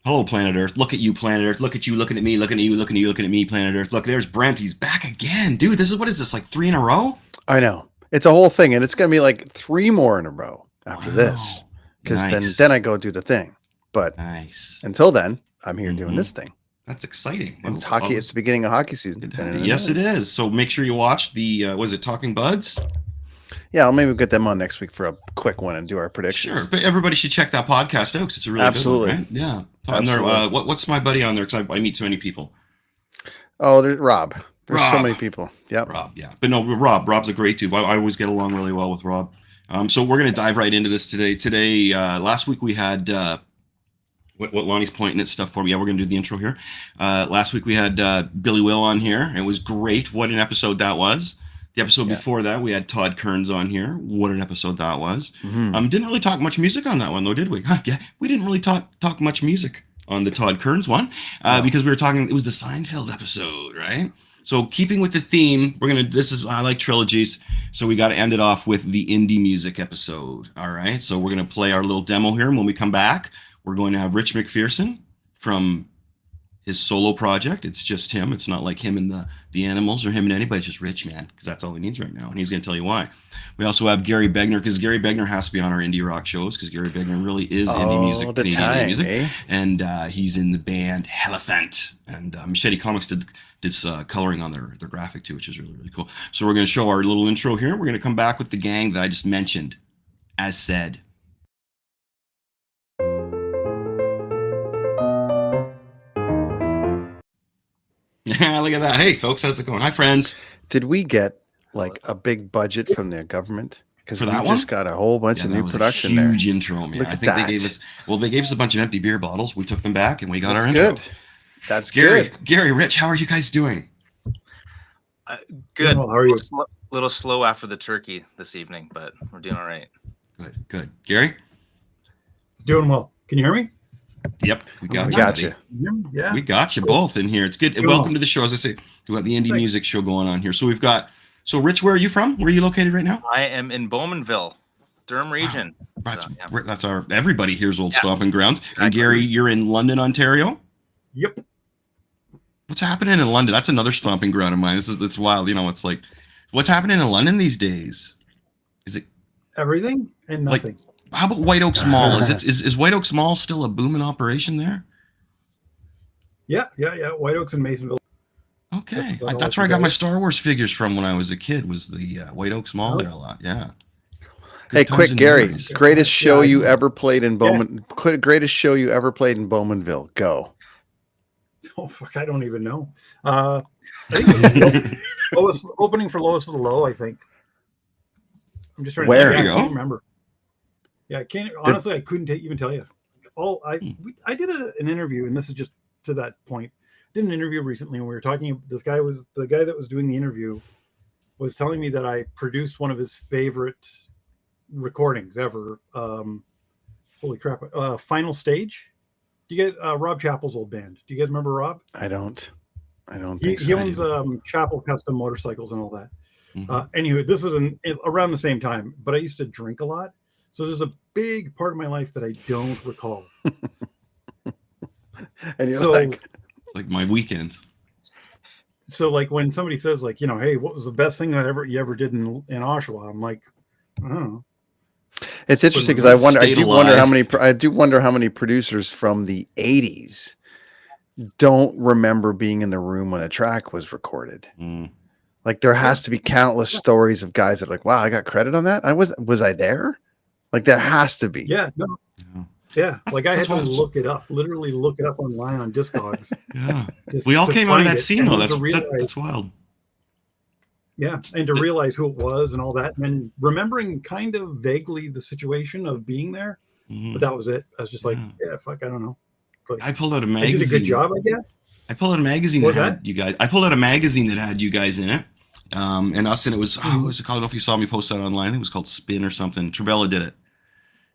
Hello, planet Earth. Look at you, planet Earth. Look at you, looking at me, looking at you, looking at you, looking at me, planet Earth. Look, there's Brent. He's back again. Dude, this is, what is this, like 3 in a row? I know. It's a whole thing, and it's going to be like 3 more in a row after this. Wow. Because Nice. then I go do the thing. But Nice. until then, I'm here doing this thing. That's exciting. And it's hockey. It's the beginning of hockey season. Yes, it is. So make sure you watch the, was it Talking Buds? Yeah, I'll maybe get them on next week for a quick one and do our predictions. Sure, but everybody should check that podcast out because it's a really good one, right? Yeah. Absolutely. What's my buddy on there? Because I meet too many people. Oh, there's Rob. There's Rob. so many people. Yep. Rob, yeah. But no, Rob's a great dude. I always get along really well with Rob. So we're going to dive right into this today. Last week we had what Lonnie's pointing at stuff for me. Yeah, we're going to do the intro here. Last week we had Billy Will on here. It was great. What an episode that was. The episode before that, we had Todd Kearns on here. What an episode that was. Didn't really talk much music on that one, though, did we? Yeah, we didn't really talk much music on the Todd Kearns one because we were talking, it was the Seinfeld episode, right? So keeping with the theme, I like trilogies, so we got to end it off with the indie music episode, all right? So we're going to play our little demo here, and when we come back, we're going to have Rich McPherson from his solo project. It's just him. It's not like him and the Animals or him and anybody. It's just Rich, man, because that's all he needs right now, and he's going to tell you why. We also have Gary Begner, because Gary Begner has to be on our indie rock shows, because Gary Begner really is indie music, Canadian indie music, and he's in the band HELLAPHANT, and Machete Comics did coloring on their graphic too, which is really, really cool. So we're going to show our little intro here. We're going to come back with the gang that I just mentioned, as said. Yeah, look at that. Hey, folks, how's it going? Hi, friends. Did we get like a big budget from the government? Because we just got a whole bunch of new production there. Huge intro, man. I think they gave us a bunch of empty beer bottles. We took them back and we got our intro. That's good. Gary, Rich, how are you guys doing? Good. Well, how are you? A little slow after the turkey this evening, but we're doing all right. Good. Gary? Doing well. Can you hear me? Yep, we got you. Yeah, we got you both in here. It's good. And welcome to the show. As I say, we got the indie music show going on here. So we've got. So Rich, where are you from? Where are you located right now? I am in Bowmanville, Durham region. Wow. That's our everybody here's old stomping grounds. Exactly. And Gary, you're in London, Ontario. Yep. What's happening in London? That's another stomping ground of mine. It's wild. You know, it's like, what's happening in London these days? Is it everything and nothing? Like, how about White Oaks Mall? Is White Oaks Mall still a booming operation there? Yeah. White Oaks and Masonville. Okay, that's where I got my Star Wars figures from when I was a kid. Was the White Oaks Mall there a lot? Yeah. Hey, quick, Gary! Greatest show you ever played in Bowman? Greatest show you ever played in Bowmanville? Go. Oh fuck! I don't even know. I think it was opening for Lowest of the Low. I think. I'm just trying to. Where? I can't remember. Yeah, I can't. Honestly, I couldn't even tell you. I did an interview, and this is just to that point. Did an interview recently, and we were talking. The guy that was doing the interview was telling me that I produced one of his favorite recordings ever. Holy crap! Final Stage. Do you get Rob Chappell's old band? Do you guys remember Rob? I don't think so. He owns Chappell Custom Motorcycles and all that. Anyway, this was around the same time, but I used to drink a lot. So there's a big part of my life that I don't recall. And you're like my weekends. So like when somebody says like, you know, hey, what was the best thing that you ever did in Oshawa? I'm like, I don't know. It's interesting because I do wonder how many producers from the 80s don't remember being in the room when a track was recorded. Like there has to be countless stories of guys that are like, wow, I got credit on that. Was I there? Like that has to be. Yeah. No. Yeah. Like I had to literally look it up online on Discogs. Yeah. We all came out of that scene though. That's wild. Yeah. And to realize who it was and all that. And then remembering kind of vaguely the situation of being there. But that was it. I was just like, yeah, fuck, I don't know. Like, I pulled out a magazine. I did a good job, I guess. I pulled out a magazine that had you guys. I pulled out a magazine that had you guys in it. And us, and it was, what was it called? I don't know if you saw me post that online. I think it was called Spin or something. Trabella did it.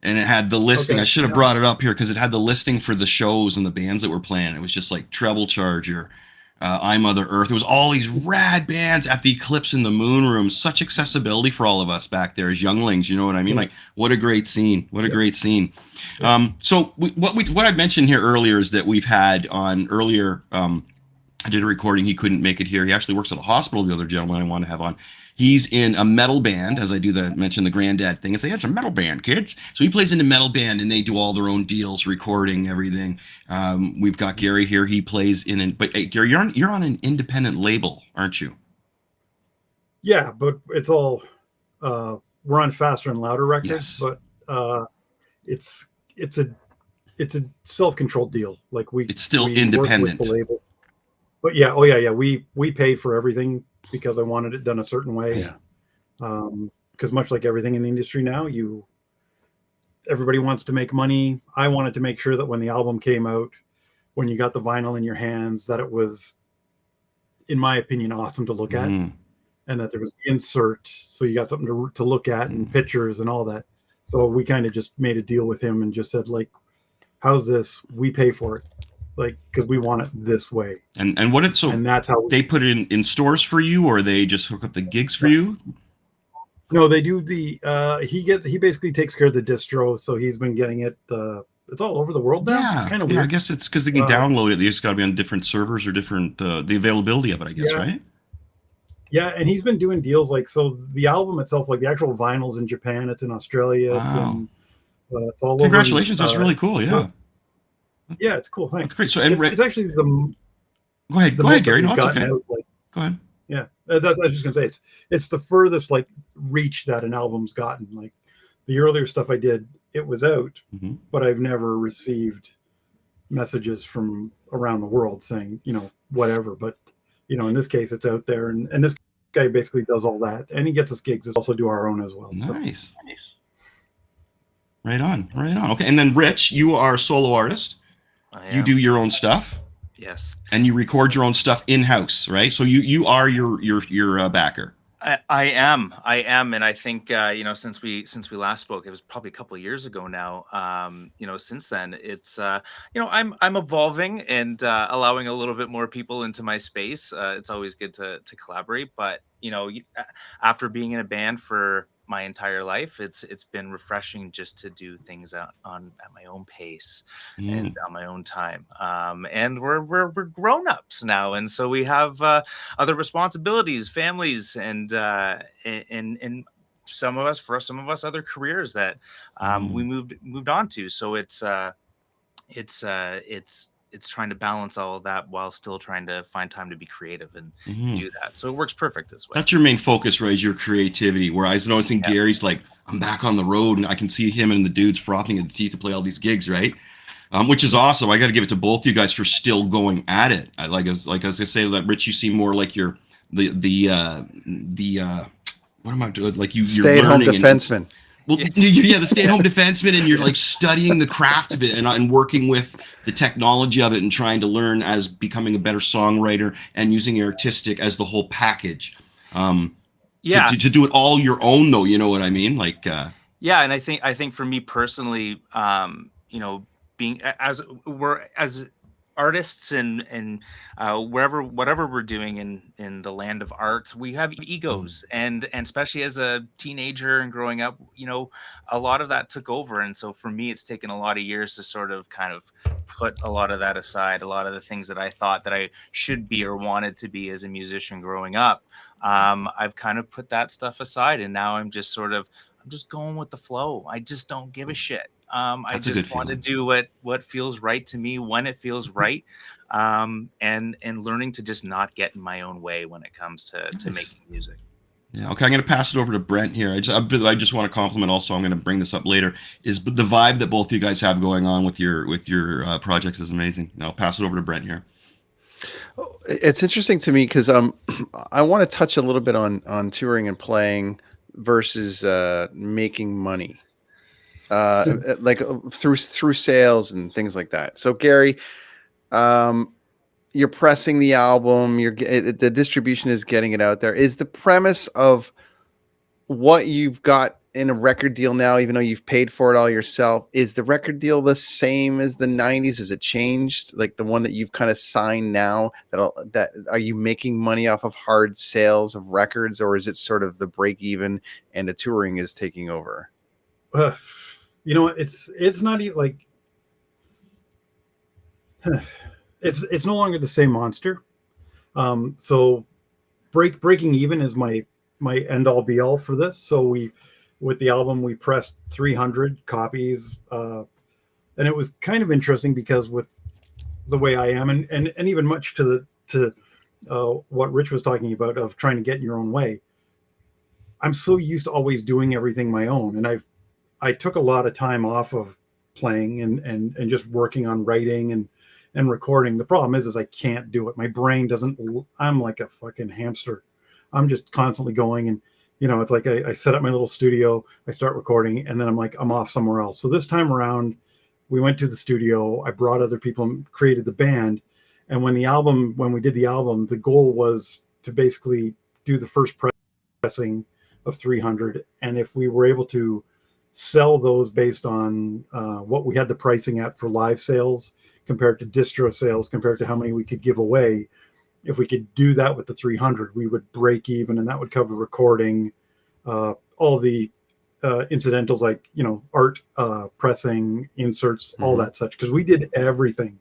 And it had the listing. Okay, I should have brought it up here because it had the listing for the shows and the bands that were playing. It was just like Treble Charger, I Mother Earth. It was all these rad bands at the Eclipse in the Moon Room. Such accessibility for all of us back there as younglings. You know what I mean? Like, what a great scene. What a great scene. So what I mentioned here earlier is that we've had on earlier. I did a recording. He couldn't make it here. He actually works at a hospital. The other gentleman I want to have on. He's in a metal band, as I do mention the granddad thing. And say, it's a metal band, kids. So he plays in a metal band, and they do all their own deals, recording everything. We've got Gary here. He plays but hey, Gary, you're on an independent label, aren't you? Yeah, but it's all we're on Faster and Louder Records, Yes. but it's a self-controlled deal. Like it's still we independent. work with the label. But yeah. We pay for everything because I wanted it done a certain way. Yeah. Because much like everything in the industry now, everybody wants to make money. I wanted to make sure that when the album came out, when you got the vinyl in your hands, that it was, in my opinion, awesome to look at, and that there was the insert, so you got something to look at and pictures and all that. So we kind of just made a deal with him and just said, like, how's this? We pay for it. Like, because we want it this way. And that's how they put it in stores for you, or they just hook up the gigs for you? No, they do he basically takes care of the distro, so he's been getting it. It's all over the world now. Yeah, it's kind of weird. I guess it's because they can download it. They just got to be on different servers or different the availability of it, I guess, right? Yeah, and he's been doing deals like, so the album itself, like the actual vinyl's in Japan, it's in Australia, wow. It's all Congratulations, over. That's really cool. Yeah. Yeah, it's cool. Thanks. That's great. So, it's actually go ahead, Gary. No, it's okay. Go ahead. Yeah, I was just gonna say it's the furthest like reach that an album's gotten. Like the earlier stuff I did, it was out, but I've never received messages from around the world saying, whatever. But in this case, it's out there, and this guy basically does all that, and he gets us gigs. Also do our own as well. Nice. So. Right on. Okay, and then Rich, you are a solo artist. You do your own stuff. Yes. And you record your own stuff in-house, right? So you are your backer. I am, and I think since we last spoke, it was probably a couple of years ago now. Since then, it's I'm evolving and allowing a little bit more people into my space. It's always good to collaborate, but after being in a band for my entire life, it's been refreshing just to do things at my own pace and on my own time. And we're grown-ups now, and so we have other responsibilities, families, and some of us other careers that we moved on to. So it's trying to balance all of that while still trying to find time to be creative and do that. So it works perfect this way. That's your main focus, right? Is your creativity. Where I was noticing Gary's like, I'm back on the road, and I can see him and the dudes frothing at the teeth to play all these gigs, right? Which is awesome. I got to give it to both you guys for still going at it. Like as I say, that Rich, you seem more like you're the what am I doing? Like you're stay-at-home defenseman. The stay-at-home defenseman, and you're like studying the craft of it and working with the technology of it and trying to learn as becoming a better songwriter and using your artistic as the whole package. To do it all your own, though, you know what I mean? Like, and I think for me personally, being as artists and whatever we're doing in the land of art, we have egos, and especially as a teenager and growing up, a lot of that took over. And so for me, it's taken a lot of years to sort of kind of put a lot of that aside. A lot of the things that I thought that I should be or wanted to be as a musician growing up, I've kind of put that stuff aside, and now I'm just going with the flow. I just don't give a shit. I just want to do what feels right to me when it feels right, and learning to just not get in my own way when it comes to making music. Yeah. Okay. I'm going to pass it over to Brent here. I just want to compliment. Also, I'm going to bring this up later. Is the vibe that both of you guys have going on with your projects is amazing. I'll pass it over to Brent here. It's interesting to me because I want to touch a little bit on touring and playing versus making money. Like through sales and things like that. So Gary, you're pressing the album, the distribution is getting it out there. Is the premise of what you've got in a record deal now, even though you've paid for it all yourself? Is the record deal the same as the 90s? Has it changed? Like the one that you've kind of signed now, that are you making money off of hard sales of records, or is it sort of the break even and the touring is taking over? You know, it's not even like it's no longer the same monster. So breaking even is my end all be all for this. So with the album we pressed 300 copies, and it was kind of interesting because with the way I am, and even much to what Rich was talking about of trying to get in your own way, I'm so used to always doing everything my own, and I took a lot of time off of playing and just working on writing and recording. The problem is I can't do it. My brain doesn't. I'm like a fucking hamster. I'm just constantly going, and it's like I set up my little studio, I start recording, and then I'm off somewhere else. So this time around, we went to the studio. I brought other people and created the band. And when we did the album, the goal was to basically do the first pressing of 300, and if we were able to sell those based on what we had the pricing at for live sales compared to distro sales, compared to how many we could give away, if we could do that with the 300, we would break even, and that would cover recording, all the incidentals like art, pressing, inserts, all that such, because we did everything.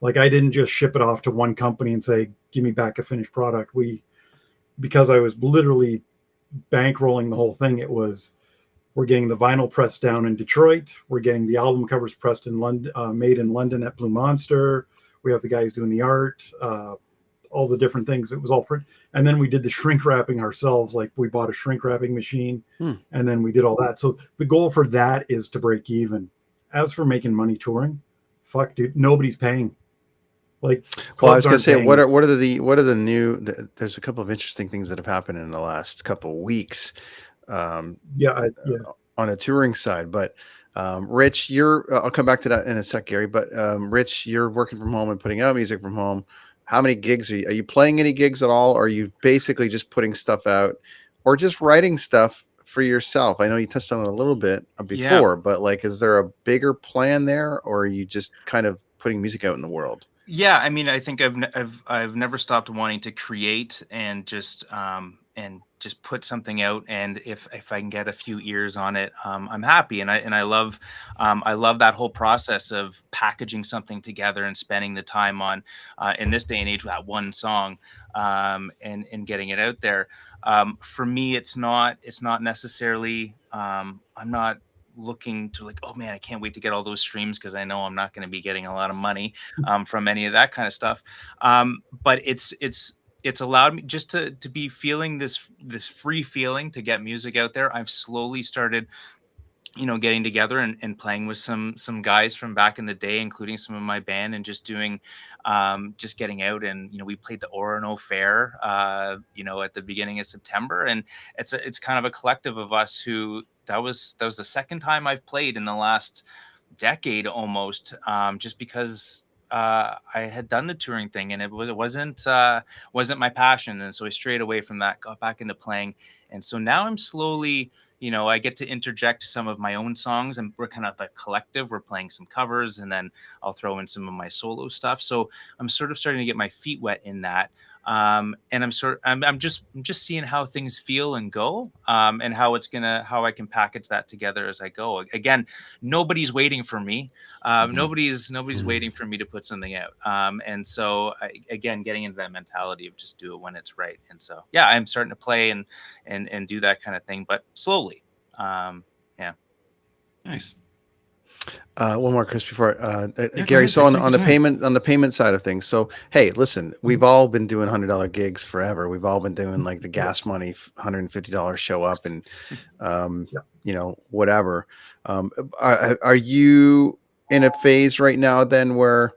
Like I didn't just ship it off to one company and say give me back a finished product. Because I was literally bankrolling the whole thing, it was, we're getting the vinyl pressed down in Detroit, we're getting the album covers pressed in London, made in London at Blue Monster, we have the guys doing the art, all the different things. It was all print. And then we did the shrink wrapping ourselves. Like we bought a shrink wrapping machine, and then we did all that. So the goal for that is to break even. As for making money touring, fuck dude, nobody's paying. Like, well, I was going to say, paying. What are the new, there's a couple of interesting things that have happened in the last couple of weeks. On a touring side, but Rich, I'll come back to that in a sec, Gary, but Rich, you're working from home and putting out music from home. How many gigs are you playing any gigs at all? Or are you basically just putting stuff out or just writing stuff for yourself? I know you touched on it a little bit before, but like, is there a bigger plan there, or are you just kind of putting music out in the world? Yeah, I mean, I think I've never stopped wanting to create and just put something out. And if I can get a few ears on it, I'm happy. And I love that whole process of packaging something together and spending the time on in this day and age that one song, and getting it out there. For me, it's not necessarily. I'm not looking to like, oh man, I can't wait to get all those streams, because I know I'm not going to be getting a lot of money from any of that kind of stuff. But it's allowed me just to be feeling this free feeling to get music out there. I've slowly started getting together and playing with some guys from back in the day, including some of my band, and just doing just getting out. And we played the Orono Fair at the beginning of September, and it's kind of a collective of us who that was the second time I've played in the last decade almost, just because I had done the touring thing, and it wasn't my passion. And so I strayed away from that, got back into playing. And so now I'm slowly, I get to interject some of my own songs, and we're kind of a collective. We're playing some covers, and then I'll throw in some of my solo stuff. So I'm sort of starting to get my feet wet in that. And I'm just seeing how things feel and go, and how I can package that together as I go. Again, nobody's waiting for me. Nobody's waiting for me to put something out. And so again, getting into that mentality of just do it when it's right. And so, yeah, I'm starting to play and do that kind of thing, but slowly. Yeah. Nice. One more, Chris, before Gary. So on the payment side of things. So hey, listen, we've all been doing $100 gigs forever. We've all been doing like the gas money, $150 show up, and whatever. Are you in a phase right now then where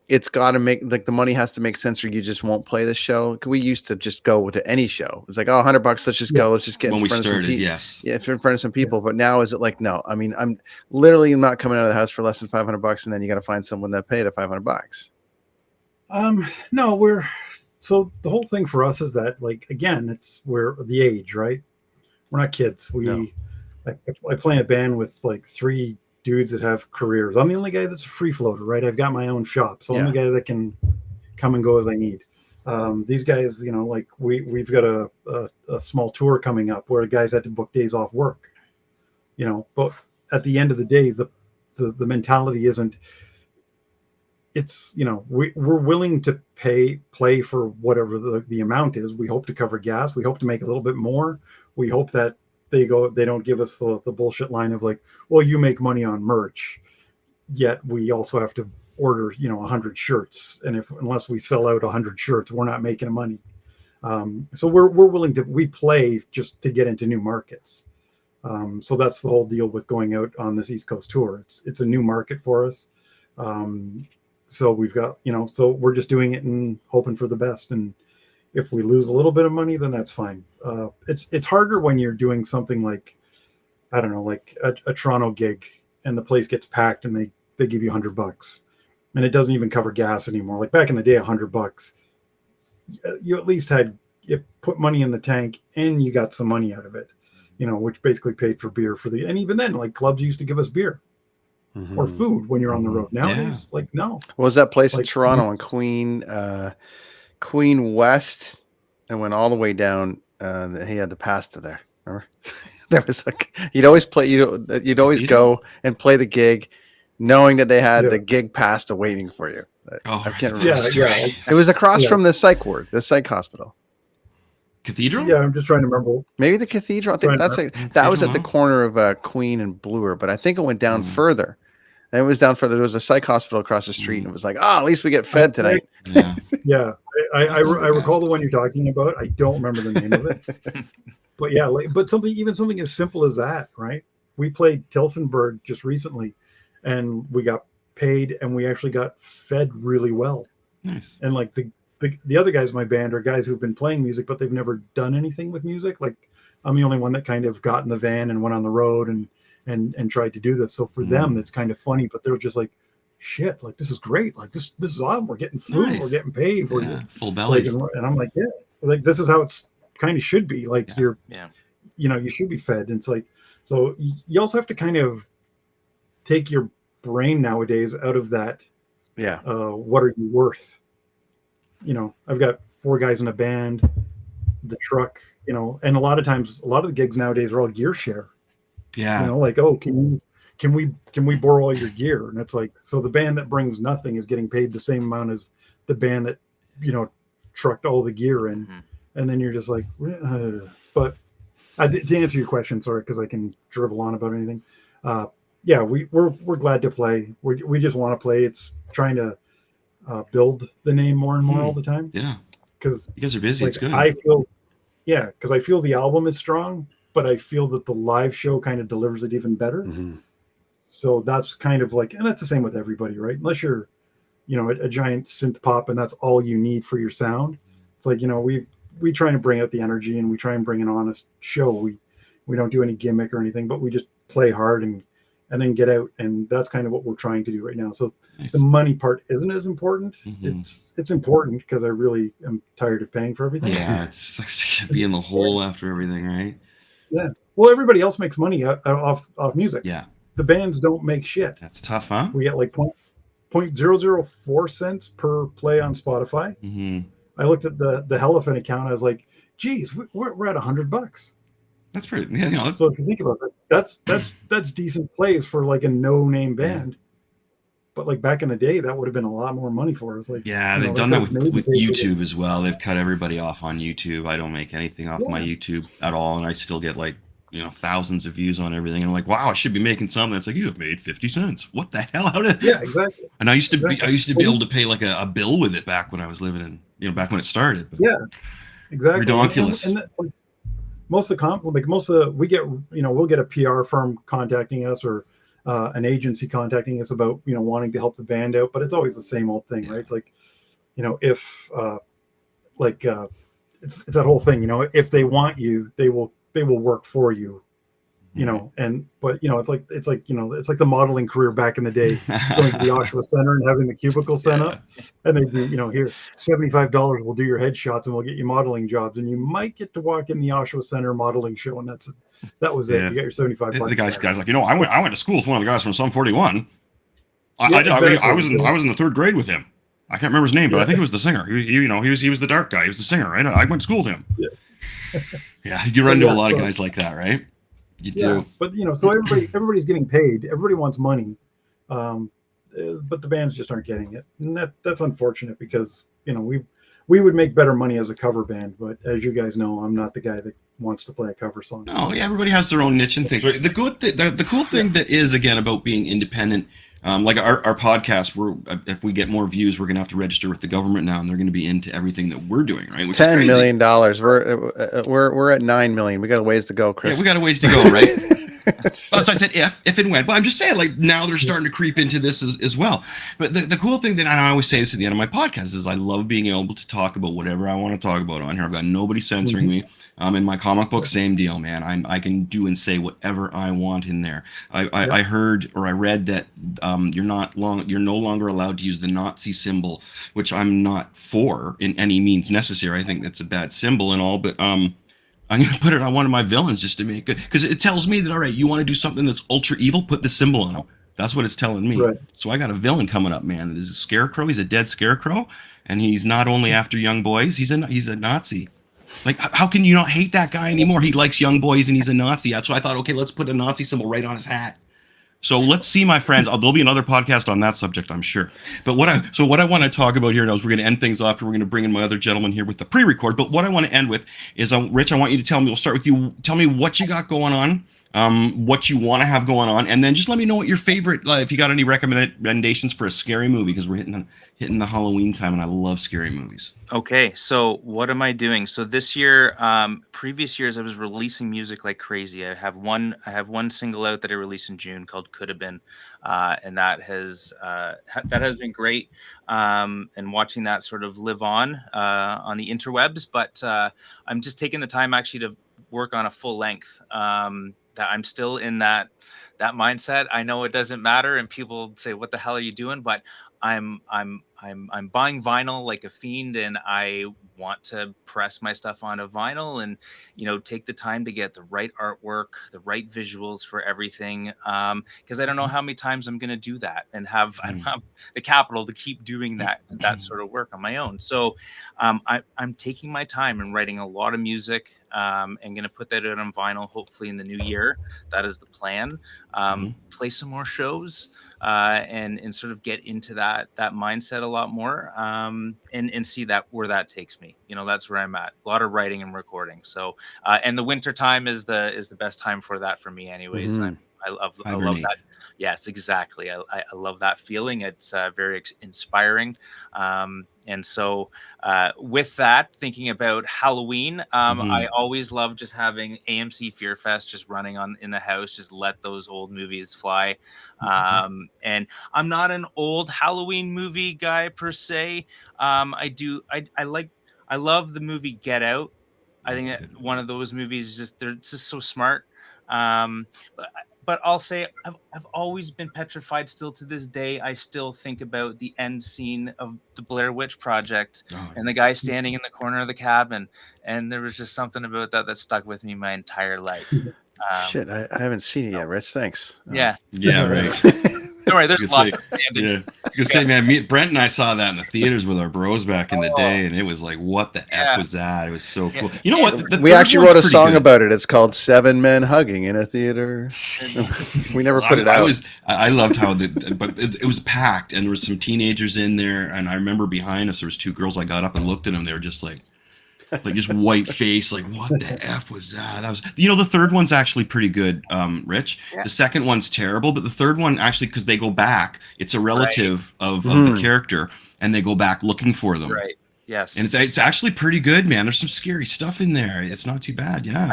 it's got to make, like, the money has to make sense, or you just won't play the show? We used to just go to any show. It's like, oh, $100, let's just go. Let's just get in front of some people. Yes. Yeah, in front of some people. But now is it like, no, I mean, I'm not coming out of the house for less than $500, and then you got to find someone that paid the $500. No, so the whole thing for us is that, like, again, we're the age, right? We're not kids. I play in a band with like 3 dudes that have careers. I'm the only guy that's a free floater, right? I've got my own shop, so I'm the guy that can come and go as I need. These guys, you know, like we've got a small tour coming up where guys had to book days off work, you know. But at the end of the day, the mentality isn't. It's, you know, we're willing to play for whatever the amount is. We hope to cover gas. We hope to make a little bit more. We hope that they don't give us the bullshit line of like, well, you make money on merch, yet we also have to order, you know, 100 shirts, and unless we sell out 100 shirts, we're not making money. So we're willing to play just to get into new markets. So that's the whole deal with going out on this East Coast tour. It's a new market for us. So we've got, you know, so we're just doing it and hoping for the best. And if we lose a little bit of money, then that's fine. It's harder when you're doing something like, I don't know, like a Toronto gig, and the place gets packed and they give you $100 and it doesn't even cover gas anymore. Like back in the day, $100, you at least you put money in the tank and you got some money out of it, you know, which basically paid for beer and even then, like, clubs used to give us beer. Or food when you're on the road. Nowadays, like, no. What was that place in Like, Toronto on Queen West, and went all the way down? He had the pasta there. Remember? There was like, you'd always play. You'd always go and play the gig, knowing that they had the gig pasta waiting for you. I can't remember. Yeah. It was across from the psych ward, the psych hospital. Cathedral? Yeah, I'm just trying to remember. Maybe the Cathedral. I think that was at the corner of Queen and Bloor, but I think it went down further. And it was down further. There was a psych hospital across the street, and it was like, at least we get fed tonight. Yeah. I recall the one you're talking about. I don't remember the name of it. But yeah, but something as simple as that, right? We played Tillsonburg just recently, and we got paid, and we actually got fed really well. Nice. And like the other guys in my band are guys who've been playing music, but they've never done anything with music. Like, I'm the only one that kind of got in the van and went on the road and tried to do this. So for them, it's kind of funny, but they're just like, shit, like, this is great. Like, this is awesome. We're getting food. Nice. We're getting paid. We're full bellies. And I'm like, yeah, like, this is how it's kind of should be. Like, you know, you should be fed. And it's like, so you also have to kind of take your brain nowadays out of that. Yeah. What are you worth? You know, I've got 4 guys in a band, the truck, you know, and a lot of times, a lot of the gigs nowadays are all gear share. Yeah. You know, like, oh, can we borrow all your gear? And it's like, so the band that brings nothing is getting paid the same amount as the band that, you know, trucked all the gear in. And then you're just like, but to answer your question, sorry, because I can drivel on about anything. Yeah, we're glad to play. We just want to play. It's trying to build the name more and more all the time. Yeah, because you guys are busy. Like, it's good. Because I feel the album is strong, but I feel that the live show kind of delivers it even better. So that's kind of like, and that's the same with everybody, right? Unless you're, you know, a giant synth pop and that's all you need for your sound. It's like, you know, we try to bring out the energy and we try and bring an honest show. We don't do any gimmick or anything, but we just play hard and then get out. And that's kind of what we're trying to do right now. So the money part isn't as important. It's important because I really am tired of paying for everything. Yeah, it sucks to be in the hole after everything, right? Yeah. Well, everybody else makes money off music. Yeah. The bands don't make shit. That's tough, huh? We get like 0.004 cents per play on Spotify. I looked at the HELLAPHANT account. I was like, geez, we're at $100. That's pretty. You know, so if you think about it, that's decent plays for like a no-name band. But like back in the day, that would have been a lot more money for us. Like, they've done that with YouTube as well. They've cut everybody off on YouTube. I don't make anything off my YouTube at all, and I still get like, you know, thousands of views on everything. And I'm like, wow, I should be making something. It's like, you have made 50 cents. What the hell? Yeah, exactly. And I used to be able to pay like a bill with it back when I was living in, you know, back when it started. But yeah, exactly. Ridiculous. And most of the we get, you know, we'll get a PR firm contacting us or an agency contacting us about, you know, wanting to help the band out, but it's always the same old thing, right? It's like, you know, if it's that whole thing, you know, if they want you, they will work for you, you know, but you know, it's like, you know, it's like the modeling career back in the day, going to the Oshawa Center and having the cubicle set up, and they'd be, you know, here, $75, we'll do your headshots and we'll get you modeling jobs, and you might get to walk in the Oshawa Center modeling show, and that's That was it. You got your 75 bucks. The guy's like, I went to school with one of the guys from Sum 41. Exactly. I was in the third grade with him. I can't remember his name, but I think it was the singer. He was the dark guy. He was the singer, right? I went to school with him. Yeah, you run into a lot of guys like that, right? You do. But so everybody's getting paid. Everybody wants money, but the bands just aren't getting it, and that's unfortunate because we would make better money as a cover band. But as you guys know, I'm not the guy that wants to play a cover song. No, yeah, everybody has their own niche and things. Right? The cool thing that is again about being independent. Like our podcast, if we get more views, we're gonna have to register with the government now, and they're gonna be into everything that we're doing, right? Which $10 million. We're at 9 million. We got a ways to go, Chris. Yeah, we got a ways to go, right? So I said if and when, but I'm just saying, like now they're starting to creep into this as well. But the cool thing that I always say this at the end of my podcast is I love being able to talk about whatever I want to talk about on here. I've got nobody censoring me. In my comic book, same deal, man. I can do and say whatever I want in there. I heard or I read that you're no longer allowed to use the Nazi symbol, which I'm not for in any means necessary. I think that's a bad symbol and all, but I'm going to put it on one of my villains just to make it, because it tells me that, all right, you want to do something that's ultra evil, put the symbol on him. That's what it's telling me. Right. So I got a villain coming up, man. That is a scarecrow. He's a dead scarecrow. And he's not only after young boys, he's a Nazi. Like, how can you not hate that guy anymore? He likes young boys and he's a Nazi. That's why I thought, okay, let's put a Nazi symbol right on his hat. So let's see, my friends. There'll be another podcast on that subject, I'm sure. But what I want to talk about here now is we're going to end things off, and we're going to bring in my other gentleman here with the pre-record. But what I want to end with is, Rich, I want you to tell me. We'll start with you. Tell me what you got going on, what you want to have going on, and then just let me know what your favorite. If you got any recommendations for a scary movie, because we're hitting the Halloween time, and I love scary movies. Okay, so what am I doing? So this year, previous years, I was releasing music like crazy. I have one single out that I released in June called "Could Have Been," and that has been great. And watching that sort of live on the interwebs. But I'm just taking the time actually to work on a full length. That I'm still in that mindset. I know it doesn't matter, and people say, "What the hell are you doing?" But I'm buying vinyl like a fiend, and I want to press my stuff onto vinyl and take the time to get the right artwork, the right visuals for everything, because I don't know how many times I'm going to do that and have the capital to keep doing that sort of work on my own. So I'm taking my time and writing a lot of music. And going to put that out on vinyl hopefully in the new year. That is the plan. Play some more shows and sort of get into that mindset a lot more, and see where that takes me. That's where I'm at. A lot of writing and recording. So and the winter time is the best time for that for me anyways. I love that. Yes, exactly. I love that feeling. It's very inspiring. And so with that, thinking about Halloween, I always love just having AMC Fear Fest just running in the house, just let those old movies fly. And I'm not an old Halloween movie guy per se. I love the movie Get Out. I think that one of those movies they're just so smart. But I'll say I've always been petrified still to this day. I still think about the end scene of the Blair Witch Project and the guy standing in the corner of the cabin. And there was just something about that stuck with me my entire life. Shit, I haven't seen it yet, Rich. Thanks. Yeah. Yeah, right. Don't worry, there's a lot. Yeah. I was say, man, Brent and I saw that in the theaters with our bros back in the day, and it was like, what the F was that? It was so cool. You know what? We actually wrote a song about it. It's called Seven Men Hugging in a Theater. We never put it out. I loved how but it was packed, and there was some teenagers in there, and I remember behind us there was two girls. I got up and looked at them. They were just like just white face, like what the F was that? That was, the third one's actually pretty good, Rich. Yeah. The second one's terrible, but the third one actually, because they go back, it's a relative of the character, and they go back looking for them. Right. Yes. And it's actually pretty good, man. There's some scary stuff in there. It's not too bad. Yeah.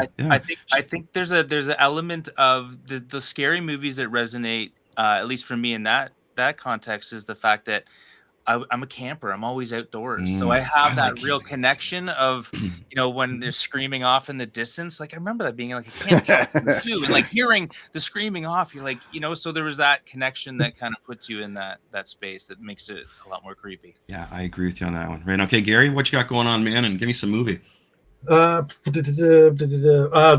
I think there's an element of the scary movies that resonate, at least for me in that context, is the fact that I'm a camper. I'm always outdoors. So I have that real connection of, when they're screaming off in the distance. Like I remember that being like a camp too, and like hearing the screaming off, you're like, so there was that connection that kind of puts you in that space that makes it a lot more creepy. Yeah, I agree with you on that one. Right. Okay, Gary, what you got going on, man? And give me some movie. The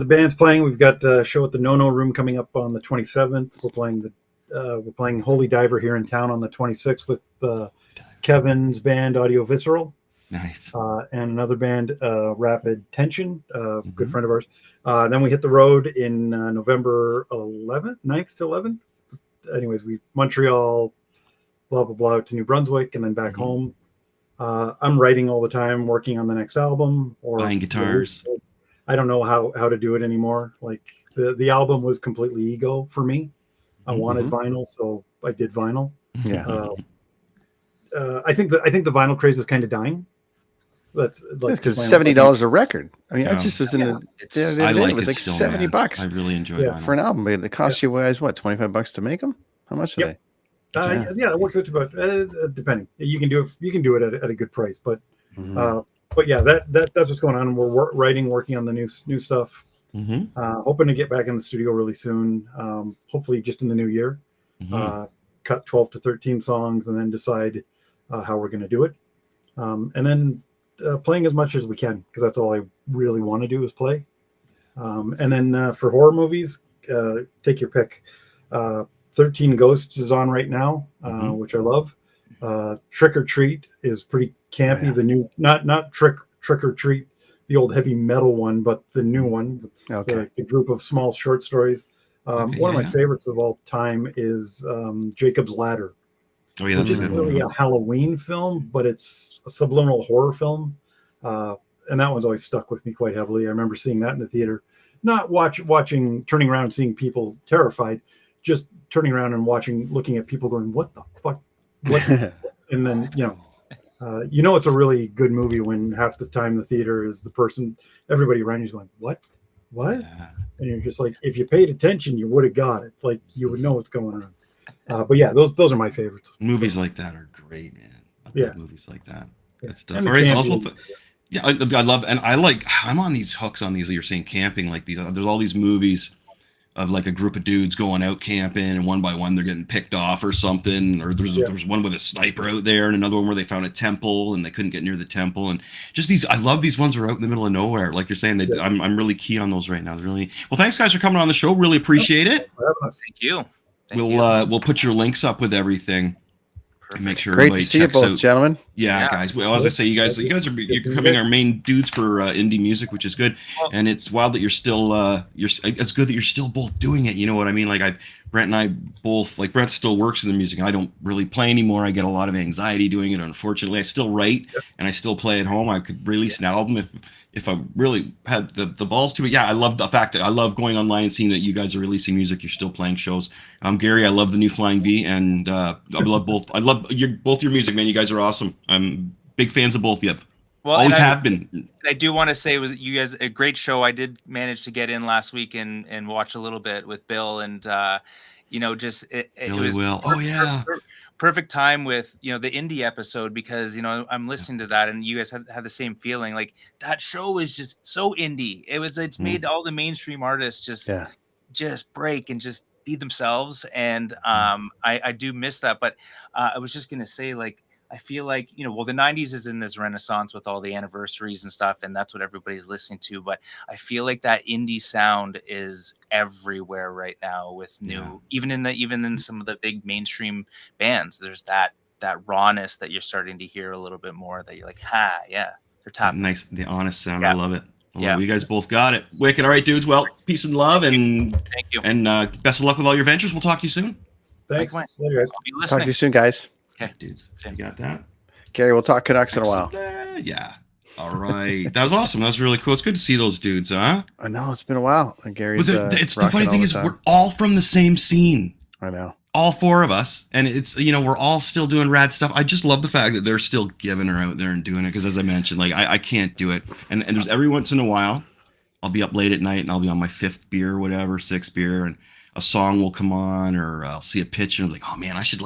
band's playing. We've got the show at the No Room coming up on the 27th. We're playing Holy Diver here in town on the 26th with Kevin's band Audio Visceral. Nice. And another band, Rapid Tension, good friend of ours. Then we hit the road in November 11th, 9th to 11th. Anyways, Montreal, blah, blah, blah, to New Brunswick, and then back home. I'm writing all the time, working on the next album. Or buying guitars. I don't know how to do it anymore. Like the album was completely ego for me. I wanted vinyl, so I did vinyl. Yeah. I think the vinyl craze is kind of dying. That's like because $70 a record. I mean, I just was in I like it was like still, $70. Man. I really enjoy it for an album. But it costs you guys what, $25 to make them? How much are they? Yeah, it works out to about depending. You can do it at a good price, but yeah, that's what's going on. We're working on the new stuff. Hoping to get back in the studio really soon. Hopefully, just in the new year. Cut 12 to 13 songs and then decide how we're going to do it, and then playing as much as we can, because that's all I really want to do is play. And then for horror movies, take your pick. 13 Ghosts is on right now, which I love. Trick or Treat is pretty campy. The new, not Trick or Treat, the old heavy metal one, but the new one. The group of small short stories. One of my favorites of all time is Jacob's Ladder. Oh yeah, which isn't really a Halloween film, but it's a subliminal horror film, and that one's always stuck with me quite heavily. I remember seeing that in the theater, not watching, turning around and seeing people terrified, just turning around and looking at people going, "What the fuck?" What? And then it's a really good movie when half the time the theater is everybody around you's going, "What?" Yeah. And you're just like, if you paid attention, you would have got it. Like you would know what's going on. But yeah, those are my favorites. Movies like that are great, man. I love movies like that. Good stuff. I love, and I'm on these hooks on these. You're saying camping, like there's all these movies of like a group of dudes going out camping, and one by one they're getting picked off or something. Or there was one with a sniper out there, and another one where they found a temple and they couldn't get near the temple. And just these, I love these ones that are out in the middle of nowhere. Like you're saying, I'm really key on those right now. Really well. Thanks guys for coming on the show. Really appreciate it. Thank you. We'll put your links up with everything. And make sure great everybody to see you both, out. Gentlemen. Yeah, guys. Well, as I say, you guys are you're becoming our main dudes for indie music, which is good. And it's wild that you're still it's good that you're still both doing it. You know what I mean? Like Brent and I both, like Brent still works in the music. I don't really play anymore. I get a lot of anxiety doing it. Unfortunately, I still write and I still play at home. I could release an album if I really had the balls to it. Yeah, I love the fact that I love going online and seeing that you guys are releasing music. You're still playing shows. Gary, I love the new Flying V, and I love both. I love both your music, man. You guys are awesome. I'm big fans of both of you. Well, always have been. I do want to say, was you guys a great show. I did manage to get in last week and watch a little bit with Bill, and just it was Will. Oh yeah. Perfect time with the indie episode, because I'm listening to that and you guys had the same feeling. Like that show is just so indie. It's made all the mainstream artists just break and just be themselves. And I do miss that. But I was just gonna say, like, I feel like, the 90s is in this renaissance with all the anniversaries and stuff, and that's what everybody's listening to. But I feel like that indie sound is everywhere right now with new, even in some of the big mainstream bands, there's that rawness that you're starting to hear a little bit more, that you're like, they're tapping. Nice, the honest sound. I love it. You guys both got it. Wicked. All right, dudes. Well, peace and love, and thank you. And best of luck with all your ventures. We'll talk to you soon. Thanks. Later, guys. Talk to you soon, guys. Okay, dudes. You got that? Gary, we'll talk Canucks in a while. Yeah. All right. That was awesome. That was really cool. It's good to see those dudes, huh? I know. It's been a while. And Gary's it's the funny thing is we're all from the same scene. I know. All four of us. And it's, we're all still doing rad stuff. I just love the fact that they're still giving her out there and doing it. Because as I mentioned, like I can't do it. And there's every once in a while, I'll be up late at night and I'll be on my 5th beer or whatever, 6th beer. And a song will come on, or I'll see a picture and I'm like, oh man, I should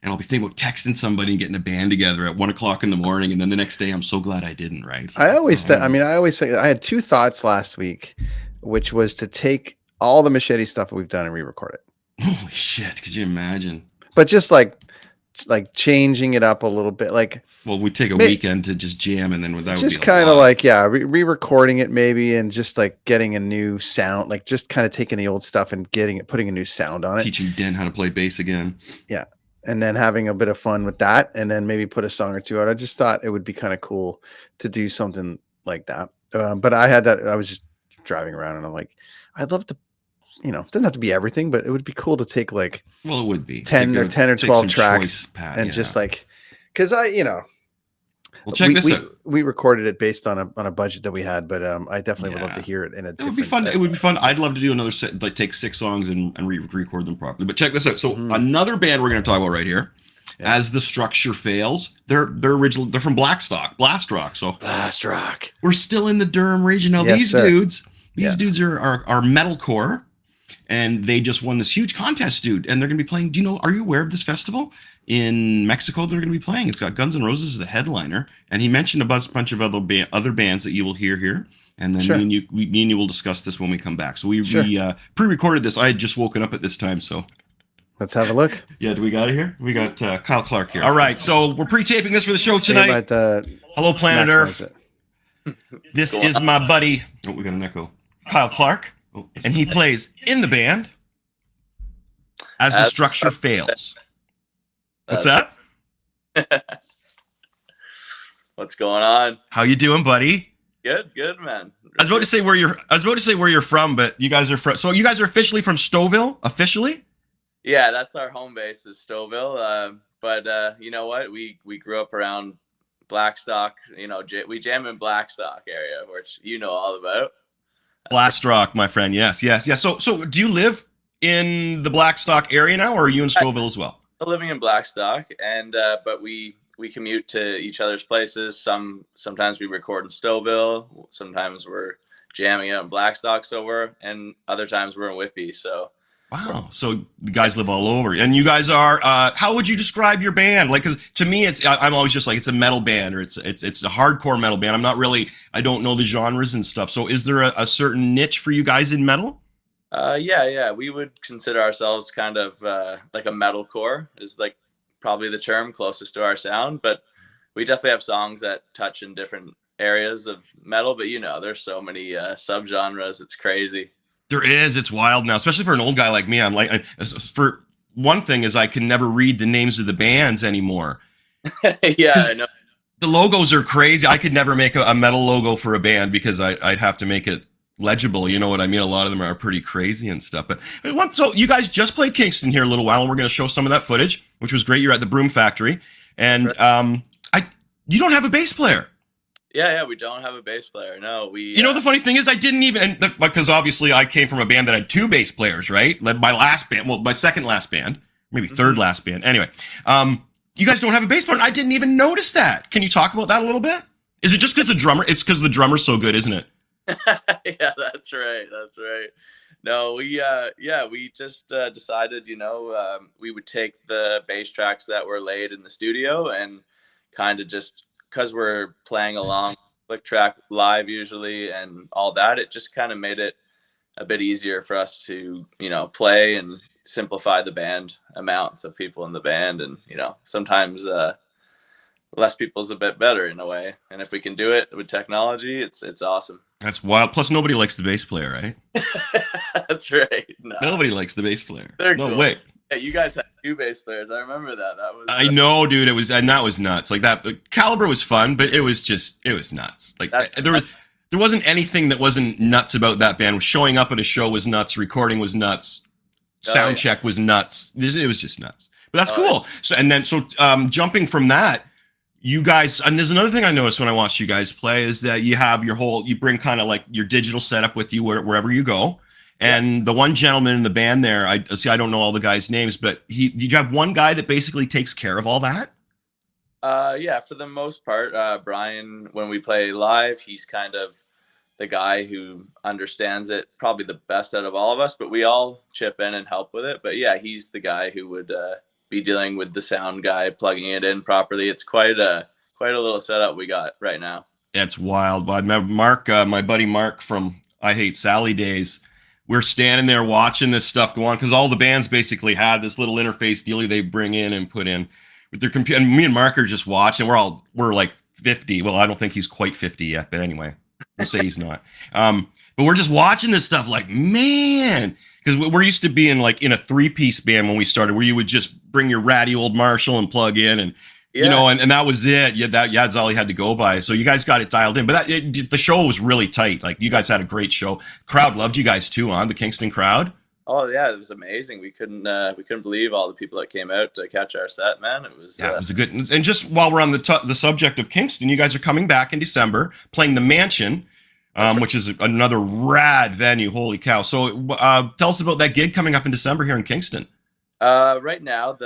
and I'll be thinking about texting somebody and getting a band together at 1:00 in the morning. And then the next day, I'm so glad I didn't, right? So, I always say, I had 2 thoughts last week, which was to take all the Machete stuff that we've done and re-record it. Holy shit. Could you imagine? But just like like changing it up a little bit, like well, we take a weekend to just jam, and then that just would be kind of like re-recording it maybe, and just like getting a new sound, like just kind of taking the old stuff and putting a new sound on it. Teaching Den how to play bass again. Yeah, and then having a bit of fun with that, and then maybe put a song or two out. I just thought it would be kind of cool to do something like that. But I was just driving around, and I'm like, I'd love to. It doesn't have to be everything, but it would be cool to take like, well, it would be 10 or 12 tracks and just like, because well, check this out. We recorded it based on a budget that we had, but I definitely would love to hear it in a. It would be fun. It would be fun. I'd love to do another set, like take 6 songs and re-record them properly. But check this out. So another band we're going to talk about right here, As the Structure Fails. They're from Blackstock, Blast Rock. So Blast Rock. We're still in the Durham region now. These dudes are metalcore. And they just won this huge contest, dude. And they're going to be playing. Are you aware of this festival in Mexico they're going to be playing? It's got Guns N' Roses as the headliner. And he mentioned a bunch of other bands that you will hear here. And then me and you will discuss this when we come back. So we pre-recorded this. I had just woken up at this time. So let's have a look. Yeah, do we got it here? We got Kyle Clark here. All right. So we're pre-taping this for the show tonight. Hello, Planet Earth. This is my buddy. Oh, we got an echo. Kyle Clark. And he plays in the band As the Structure Fails. What's that? What's going on? How you doing, buddy? Good, man. I was about to say where you're from, but you guys are from. So you guys are officially from Stouffville? Officially? Yeah, that's our home base is Stouffville. But you know what? We grew up around Blackstock. We jam in Blackstock area, which you know all about. Blast Rock, my friend. Yes. So do you live in the Blackstock area now, or are you in Stouffville as well? I'm living in Blackstock, and but we commute to each other's places. Sometimes we record in Stouffville. Sometimes we're jamming out in Blackstock, and other times we're in Whitby. So. Wow. So the guys live all over. And you guys are, how would you describe your band? Like, cause to me, I'm always just like, it's a metal band or it's a hardcore metal band. I don't know the genres and stuff. So is there a certain niche for you guys in metal? Yeah. We would consider ourselves kind of, like a metalcore is like probably the term closest to our sound, but we definitely have songs that touch in different areas of metal, but there's so many, subgenres. It's crazy. There is. It's wild now, especially for an old guy like me. I'm like, for one thing is I can never read the names of the bands anymore. Yeah, I know. The logos are crazy. I could never make a metal logo for a band because I'd have to make it legible. You know what I mean? A lot of them are pretty crazy and stuff. But so you guys just played Kingston here a little while, and we're going to show some of that footage, which was great. You're at the Broom Factory, and you don't have a bass player. Yeah, we don't have a bass player. No, we. The funny thing is, I didn't even because obviously I came from a band that had 2 bass players, right? My second last band, maybe third last band. Anyway, you guys don't have a bass player. I didn't even notice that. Can you talk about that a little bit? Is it just because the drummer? It's because the drummer's so good, isn't it? Yeah, that's right. No, we just decided, we would take the bass tracks that were laid in the studio and kind of just. Because we're playing along click track live usually and all that, it just kind of made it a bit easier for us to, play and simplify the band amounts of people in the band. And, sometimes less people is a bit better in a way. And if we can do it with technology, it's awesome. That's wild. Plus, nobody likes the bass player, right? That's right. No. Nobody likes the bass player. They're no cool. way. Yeah, you guys had 2 bass players. I remember that. I know, dude. That was nuts. Like that. Caliber was fun, but it was nuts. Like there wasn't anything that wasn't nuts about that band. Showing up at a show was nuts. Recording was nuts. Sound check was nuts. It was just nuts. But that's cool. So jumping from that, you guys, and there's another thing I noticed when I watched you guys play is that you have you bring kind of like your digital setup with you wherever you go. And the one gentleman in the band there, I don't know all the guys' names, but you have one guy that basically takes care of all that? Yeah, for the most part, Brian, when we play live, he's kind of the guy who understands it probably the best out of all of us, but we all chip in and help with it. But yeah, he's the guy who would be dealing with the sound guy, plugging it in properly. It's quite a little setup we got right now. It's wild. I remember Mark, my buddy Mark from I Hate Sally days, we're standing there watching this stuff go on because all the bands basically had this little interface dealie they bring in and put in. with their computer. And me and Mark are just watching. We're like 50. Well, I don't think he's quite 50 yet, but anyway, we'll say he's not. But we're just watching this stuff like, man, because we're used to being like in a 3-piece band when we started, where you would just bring your ratty old Marshall and plug in, and you know, and that was it. That's all you had to go by. So you guys got it dialed in, but the show was really tight. Like, you guys had a great show. Crowd loved you guys too, the Kingston crowd. Oh yeah, it was amazing. We couldn't believe all the people that came out to catch our set, man. It was it was a good. And just while we're on the subject of Kingston, you guys are coming back in December, playing the Mansion, which is another rad venue. Holy cow! So tell us about that gig coming up in December here in Kingston. Right now,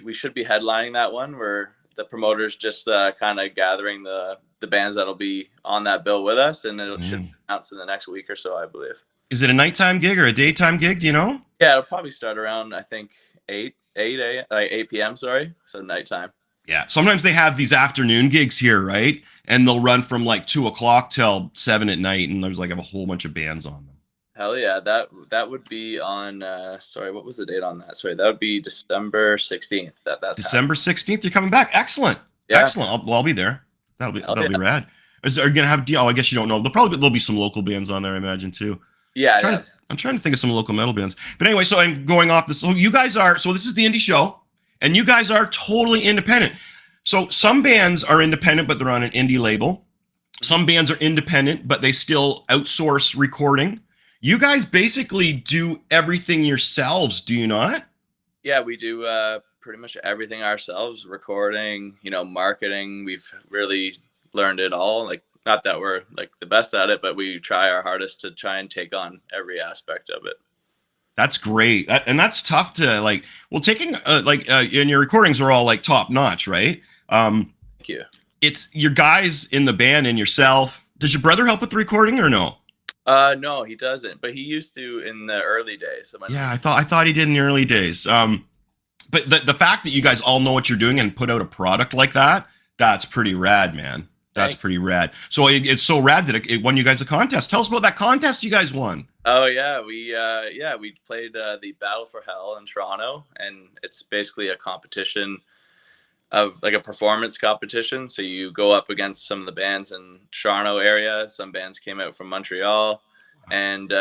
we should be headlining that one. Where the promoter's just kind of gathering the bands that'll be on that bill with us, and it should be announced in the next week or so, I believe. Is it a nighttime gig or a daytime gig? Do you know? Yeah, it'll probably start around, I think, 8 p.m. Sorry, so nighttime. Yeah, sometimes they have these afternoon gigs here, right? And they'll run from like 2 o'clock till 7 at night, and there's like a whole bunch of bands on them. Hell yeah, that would be on. Sorry, what was the date on that? Sorry, that would be December 16th. That's December 16th. You're coming back. Excellent. Yeah. Excellent. I'll be there. That'll be rad. Are you gonna have? Oh, I guess you don't know. There'll be some local bands on there, I imagine too. Yeah, I'm trying to think of some local metal bands. But anyway, so I'm going off this. So you guys are. So this is the indie show, and you guys are totally independent. So some bands are independent, but they're on an indie label. Some bands are independent, but they still outsource recording. You guys basically do everything yourselves, do you not? Yeah, we do pretty much everything ourselves. Recording, marketing. We've really learned it all. Like, not that we're like the best at it, but we try our hardest to try and take on every aspect of it. That's great. And that's tough to like, well, taking and your recordings are all like top notch, right? Thank you. It's your guys in the band and yourself. Does your brother help with the recording or no? No, he doesn't, but he used to in the early days. I thought he did in the early days. But the fact that you guys all know what you're doing and put out a product like that, that's pretty rad, man. That's pretty rad. So it's so rad that it won you guys a contest. Tell us about that contest you guys won. Oh yeah, we played the Battle for Hell in Toronto, and it's basically a competition of like a performance competition. So you go up against some of the bands in Toronto area. Some bands came out from Montreal, and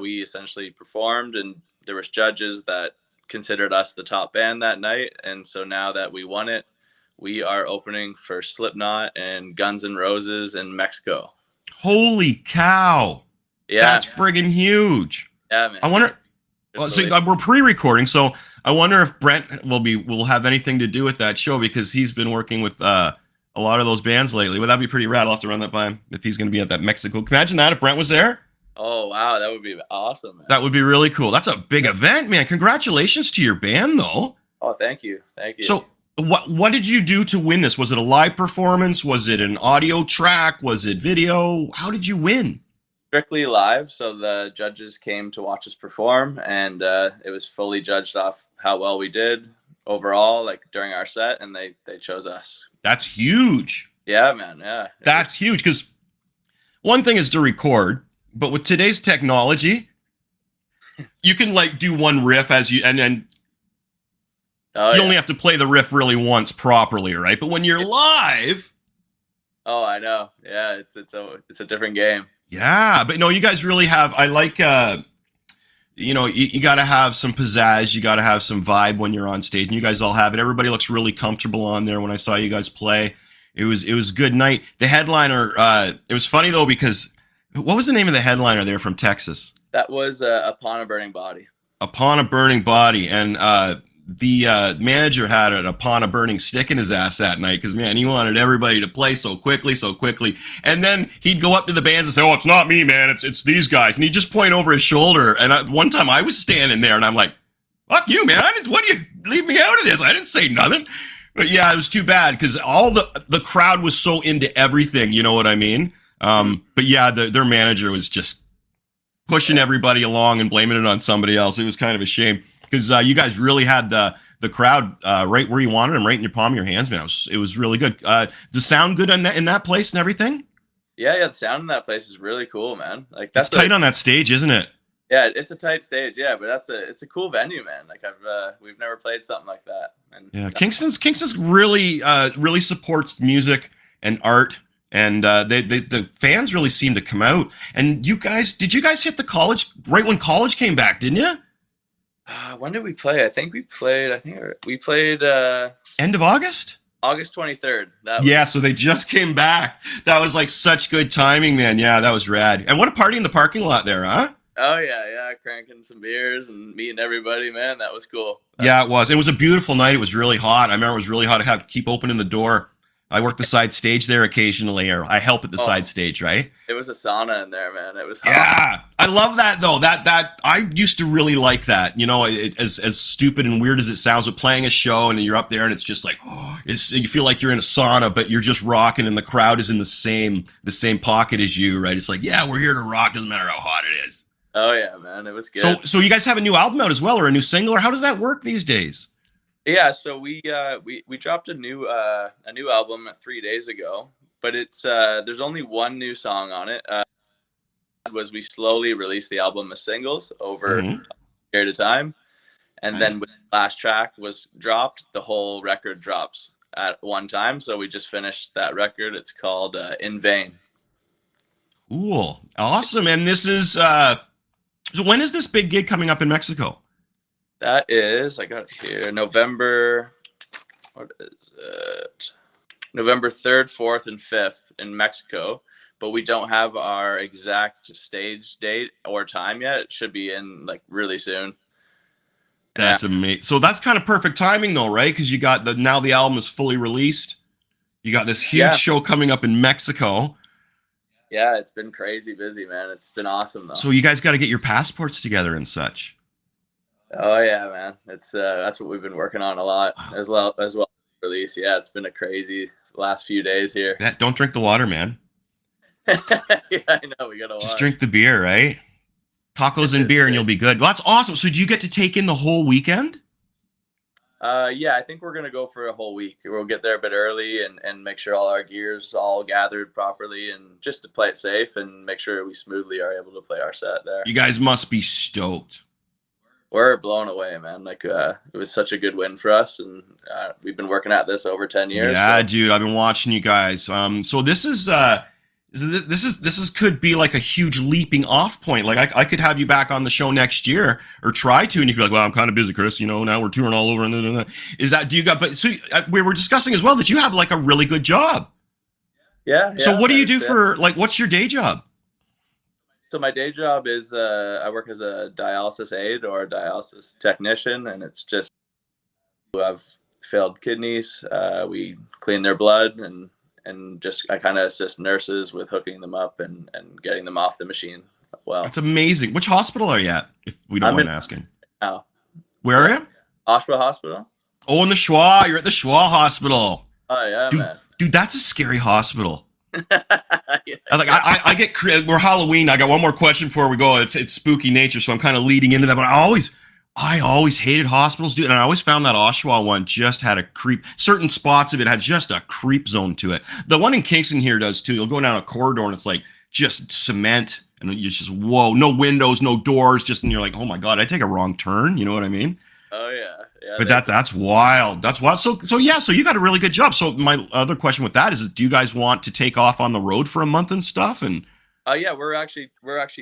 we essentially performed, and there was judges that considered us the top band that night. And so now that we won it, we are opening for Slipknot and Guns N' Roses in Mexico. Holy cow! Yeah, that's friggin' huge. Yeah, man. I wonder. Well, so we're pre-recording, so I wonder if Brent will have anything to do with that show, because he's been working with a lot of those bands lately. Well, that'd be pretty rad. I'll have to run that by him if he's going to be at that Mexico. Imagine that if Brent was there. Oh wow, that would be awesome, man. That would be really cool. That's a big event, man. Congratulations to your band, though. Oh, thank you. So, what did you do to win this? Was it a live performance? Was it an audio track? Was it video? How did you win? Strictly live. So the judges came to watch us perform, and it was fully judged off how well we did overall, like during our set, and they chose us. That's huge. Yeah, man. Yeah. That's huge, because one thing is to record, but with today's technology, you can like do one riff and then you only have to play the riff really once properly, right? But when you're live, I know. Yeah, it's a different game. Yeah, but no, you guys really have. I like, you got to have some pizzazz. You got to have some vibe when you're on stage, and you guys all have it. Everybody looks really comfortable on there. When I saw you guys play, it was a good night. The headliner, it was funny though, because what was the name of the headliner there from Texas? That was Upon a Burning Body. Upon a Burning Body, and the manager had an Upon a Burning Stick in his ass that night, because man, he wanted everybody to play so quickly, and then he'd go up to the bands and say, "Oh, it's not me, man, it's these guys," and he'd just point over his shoulder. And one time I was standing there, and I'm like, "Fuck you, man! What do you leave me out of this? I didn't say nothing." But yeah, it was too bad, because all the crowd was so into everything. You know what I mean? But yeah, their manager was just pushing everybody along and blaming it on somebody else. It was kind of a shame, because you guys really had the crowd right where you wanted them, right in your palm of your hands, man. It was really good. Does the sound good in that place and everything? Yeah, the sound in that place is really cool, man. Like that's tight on that stage, isn't it? Yeah, it's a tight stage. Yeah, but it's a cool venue, man. Like we've never played something like that. And yeah, Kingston's really really supports music and art, and the fans really seem to come out. And did you guys hit the college right when college came back? Didn't you? When did we play? I think we played End of August. August 23rd. So they just came back. That was like such good timing, man. Yeah, that was rad. And what a party in the parking lot there, huh? Oh yeah, cranking some beers and meeting everybody, man. That was cool. Yeah, it was. It was a beautiful night. It was really hot. I remember it was really hot. I had to keep opening the door. I work the side stage there occasionally, or I help at the side stage, right? It was a sauna in there, man. It was hot. Yeah, I love that though. That I used to really like that. You know, as stupid and weird as it sounds, with playing a show and you're up there and it's just like, you feel like you're in a sauna, but you're just rocking and the crowd is in the same pocket as you, right? It's like, yeah, we're here to rock. Doesn't matter how hot it is. Oh yeah, man, it was good. So you guys have a new album out as well, or a new single, or how does that work these days? Yeah, so we dropped a new album 3 days ago, but it's there's only one new song on it. We slowly released the album as singles over a period of time, and then when the last track was dropped, the whole record drops at one time. So we just finished that record. It's called In Vain. Cool, awesome. And this is so when is this big gig coming up in Mexico? That is, I got it here, November 3rd, 4th, and 5th in Mexico, but we don't have our exact stage date or time yet. It should be in like really soon. That's amazing. So that's kind of perfect timing though, right? Because you got now the album is fully released. You got this huge show coming up in Mexico. Yeah, it's been crazy busy, man. It's been awesome though. So you guys got to get your passports together and such. Oh yeah, man. It's that's what we've been working on a lot as well release. Yeah, it's been a crazy last few days here. Don't drink the water, man. Yeah, I know. We gotta just drink the beer, right? Tacos and beer, and you'll be good. Well, that's awesome. So do you get to take in the whole weekend? Yeah, I think we're gonna go for a whole week. We'll get there a bit early and make sure all our gear's all gathered properly, and just to play it safe and make sure we smoothly are able to play our set there. You guys must be stoked. We're blown away, man. Like it was such a good win for us, and we've been working at this over 10 years. Yeah, dude, I've been watching you guys. So this is could be like a huge leaping off point. Like I could have you back on the show next year, or try to, and you could be like, well, I'm kind of busy, Chris. You know, now we're touring all over. And is that, do you got? But so we were discussing as well that you have like a really good job. Yeah. So what do you do for like? What's your day job? So my day job is I work as a dialysis aide or a dialysis technician, and it's just who have failed kidneys. We clean their blood and just I kind of assist nurses with hooking them up and getting them off the machine. Well, that's amazing. Which hospital are you at, if we don't mind asking? Oh, where are you? Oshawa Hospital. Oh, in the Schwa. You're at the Schwa Hospital. Oh yeah, man. Dude, that's a scary hospital. Yeah. I get, we're Halloween. I got one more question before we go. It's spooky nature, so I'm kind of leading into that. But I always hated hospitals, dude, and I always found that Oshawa one just had a creep. Certain spots of it had just a creep zone to it. The one in Kingston here does too. You'll go down a corridor and it's like just cement, and you're just whoa, no windows, no doors, just and you're like, oh my god, I take a wrong turn. You know what I mean? Oh yeah. But that's wild. That's wild. So yeah. So you got a really good job. So my other question with that is do you guys want to take off on the road for a month and stuff? And yeah, we're actually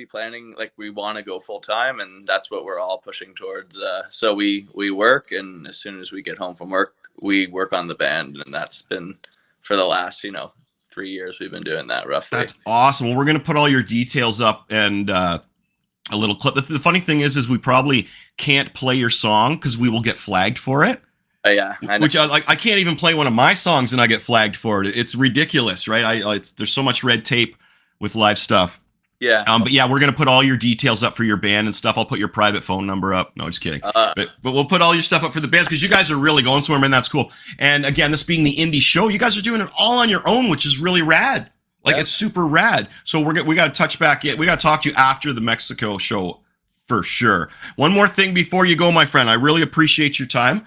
planning, like we want to go full time, and that's what we're all pushing towards. So we work, and as soon as we get home from work, we work on the band, and that's been for the last 3 years we've been doing that roughly. That's awesome. Well, we're gonna put all your details up and a little clip. The funny thing is we probably can't play your song because we will get flagged for it. Yeah, I know. Which I can't even play one of my songs and I get flagged for it. It's ridiculous, right? There's so much red tape with live stuff. Yeah. But yeah, we're gonna put all your details up for your band and stuff. I'll put your private phone number up. No, just kidding. But we'll put all your stuff up for the bands because you guys are really going somewhere, man. That's cool. And again, this being the indie show, you guys are doing it all on your own, which is really rad. Like, it's super rad. So we got to touch back. We got to talk to you after the Mexico show for sure. One more thing before you go, my friend. I really appreciate your time.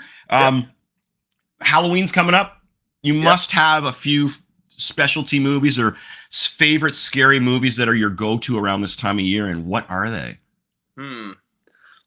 Halloween's coming up. You must have a few specialty movies or favorite scary movies that are your go-to around this time of year. And what are they? Let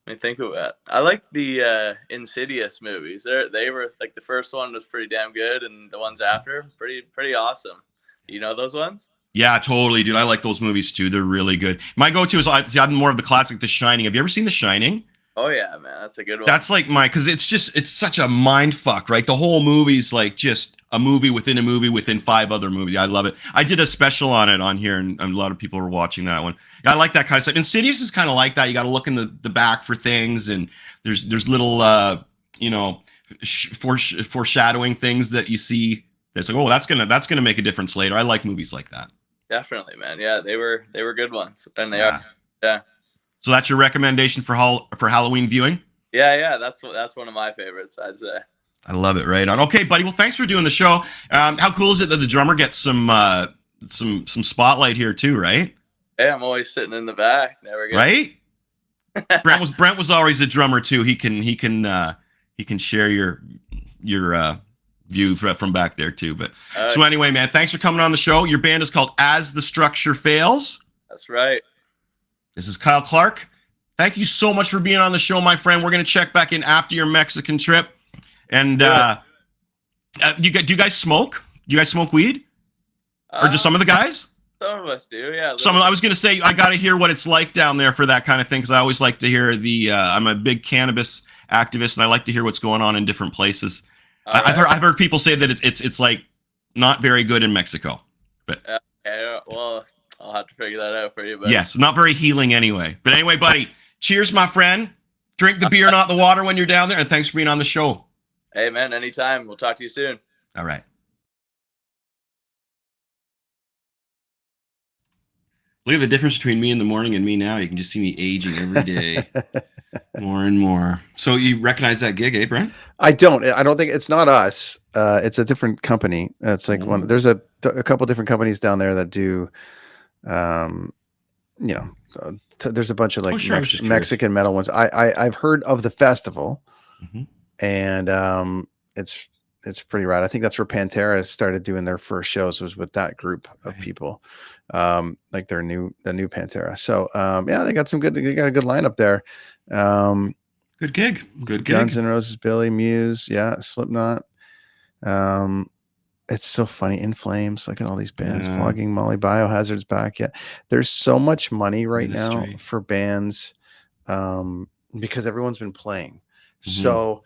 me think of that. I like the Insidious movies. They were like the first one was pretty damn good, and the ones after pretty awesome. You know those ones? Yeah, totally, dude. I like those movies too. They're really good. My go-to is I'm more of the classic, The Shining. Have you ever seen The Shining? Oh yeah, man, that's a good one. That's like because it's such a mind fuck, right? The whole movie's like just a movie within 5 other movies. I love it. I did a special on it on here, and a lot of people were watching that one. I like that kind of stuff. Insidious is kind of like that. You got to look in the back for things, and there's little foreshadowing things that you see. It's like, oh, that's gonna make a difference later. I like movies like that. Definitely, man. Yeah, they were good ones, and they are. Yeah. So that's your recommendation for Halloween viewing? Yeah, that's one of my favorites, I'd say. I love it. Right on. Okay, buddy. Well, thanks for doing the show. How cool is it that the drummer gets some spotlight here too? Right? Hey, I'm always sitting in the back. Never get right. Brent was always a drummer too. He can share your view from back there too. But so anyway, man, thanks for coming on the show. Your band is called As the Structure Fails. That's right. This is Kyle Clark. Thank you so much for being on the show, my friend. We're going to check back in after your Mexican trip. And do you guys smoke? Do you guys smoke weed? Or just some of the guys? Some of us do, yeah. I was going to say, I got to hear what it's like down there for that kind of thing, because I always like to hear I'm a big cannabis activist, and I like to hear what's going on in different places. I've heard people say that it's like not very good in Mexico. But well, I'll have to figure that out for you. But yes, not very healing anyway. But anyway, buddy, cheers, my friend. Drink the beer, not the water when you're down there. And thanks for being on the show. Hey, man, anytime. We'll talk to you soon. All right. Look at the difference between me in the morning and me now. You can just see me aging every day more and more. So you recognize that gig, eh, Brent? I don't think it's not us. It's a different company. It's like there's a couple different companies down there that do, there's a bunch of like Mexican metal ones. I've heard of the festival, and it's pretty rad. I think that's where Pantera started doing their first shows, was with that group of people, like the new Pantera. So they got a good lineup there. Good gig. Guns N' Roses, Billy, Muse, Slipknot. It's so funny. In Flames, look at all these bands. Flogging Molly, Biohazard's back. Yeah, there's so much money right now for bands, because everyone's been playing. So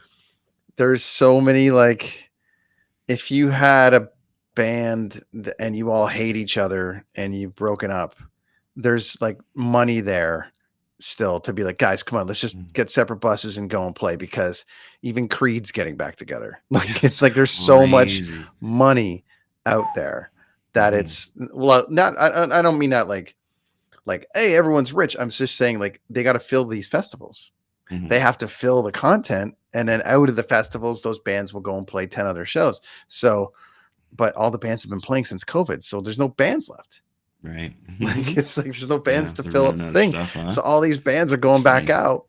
there's so many, like, if you had a band and you all hate each other and you've broken up, there's like money there still to be like, guys, come on, let's just get separate buses and go and play, because even Creed's getting back together. Like, it's like there's so much money out there that it's, well, not, I don't mean that like, hey, everyone's rich. I'm just saying, like, they got to fill these festivals. They have to fill the content, and then out of the festivals, those bands will go and play 10 other shows. So, but all the bands have been playing since COVID, so there's no bands left. Right. Like, it's like there's no bands to fill up the thing. Stuff, huh? So all these bands are going back out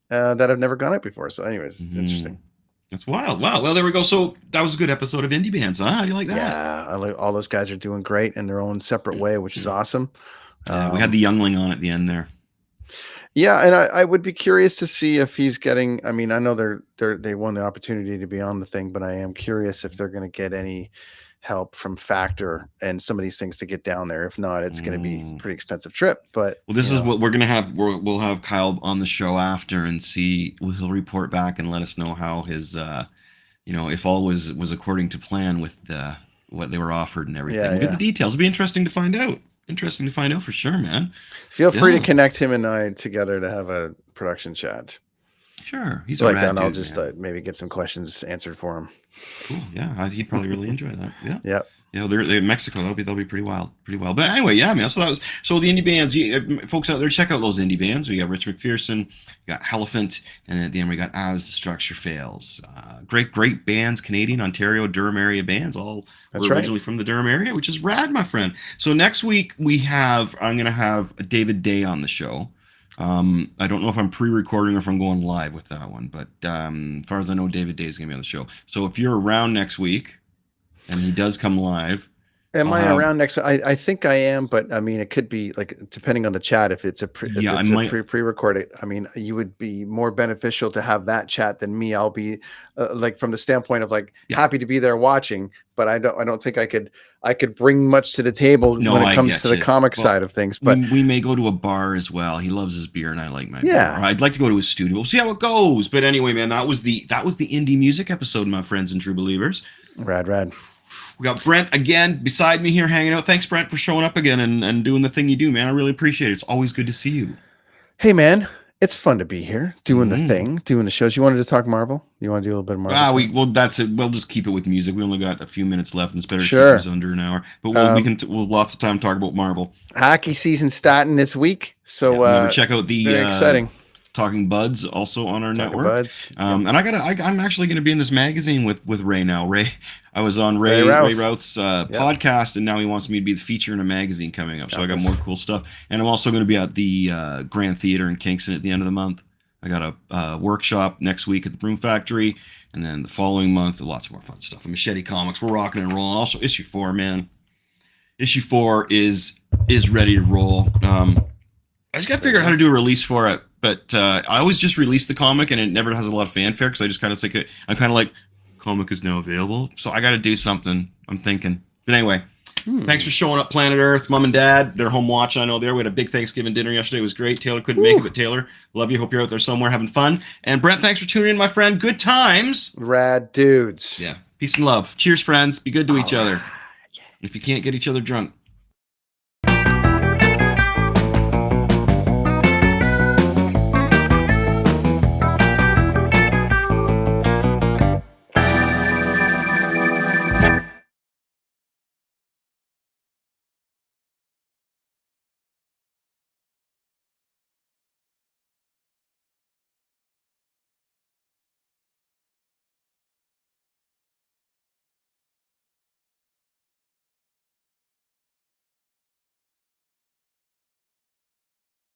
that have never gone out before. So anyways, it's interesting. That's wild. Wow. Well, there we go. So that was a good episode of Indie Bands, huh? How do you like that? Yeah. I like all those guys are doing great in their own separate way, which is awesome. We had the youngling on at the end there. Yeah, and I would be curious to see if he's getting. I mean, I know they won the opportunity to be on the thing, but I am curious if they're going to get any help from Factor and some of these things to get down there. If not, it's going to be a pretty expensive trip. But well, this is what we're going to have. We'll have Kyle on the show after and see. He'll report back and let us know how his, if all was according to plan with what they were offered and everything. We'll get the details. It'll be interesting to find out. Interesting to find out for sure, man. Feel free to connect him and I together to have a production chat. Sure. He's like that. I'll just maybe get some questions answered for him. Cool. Yeah. He'd probably really enjoy that. Yeah. Yep. They're in Mexico. That'll be pretty wild. But anyway, yeah, man. So the indie bands, folks out there, check out those indie bands. We got Rich McPherson, we got HELLAPHANT, and at the end we got As the Structure Fails. Great bands, Canadian, Ontario, Durham area bands. All were originally from the Durham area, which is rad, my friend. So next week I'm going to have David Day on the show. I don't know if I'm pre-recording or if I'm going live with that one, but as far as I know, David Day is going to be on the show. So if you're around next week, and he does come live, Am I around next? I think I am, but I mean, it could be like depending on the chat. If it's a pre-recorded, I mean, you would be more beneficial to have that chat than me. I'll be like from the standpoint of like happy to be there watching, but I don't think I could bring much to the table when it comes to the comic side of things. But we may go to a bar as well. He loves his beer, and I like my beer. I'd like to go to his studio. We'll see how it goes. But anyway, man, that was the indie music episode, my friends and true believers. Rad. We got Brent again beside me here hanging out. Thanks, Brent, for showing up again and doing the thing you do, man. I really appreciate it. It's always good to see you. Hey, man, it's fun to be here doing the thing, doing the shows. You wanted to talk Marvel? You want to do a little bit of Marvel? That's it. We'll just keep it with music. We only got a few minutes left, and it's better to keep this under an hour. But we'll lots of time to talk about Marvel. Hockey season starting this week, so remember, check out the very exciting. Talking Buds also on our network. And I'm actually going to be in this magazine with Ray now. I was on Ray Routh's podcast, and now he wants me to be the feature in a magazine coming up. So I got more cool stuff. And I'm also going to be at the Grand Theater in Kingston at the end of the month. I got a workshop next week at the Broom Factory, and then the following month, lots more fun stuff. Machete Comics, we're rocking and rolling. Also, issue 4, man. Issue 4 is ready to roll. I just got to figure out how to do a release for it. But I always just release the comic, and it never has a lot of fanfare because I just kind of think I'm kind of like, comic is now available. So I got to do something, I'm thinking. But anyway, thanks for showing up, Planet Earth. Mom and Dad, they're home watching. I know we had a big Thanksgiving dinner yesterday. It was great. Taylor couldn't make it, but Taylor, love you. Hope you're out there somewhere having fun. And Brent, thanks for tuning in, my friend. Good times. Rad dudes. Yeah. Peace and love. Cheers, friends. Be good to each other. If you can't get each other drunk,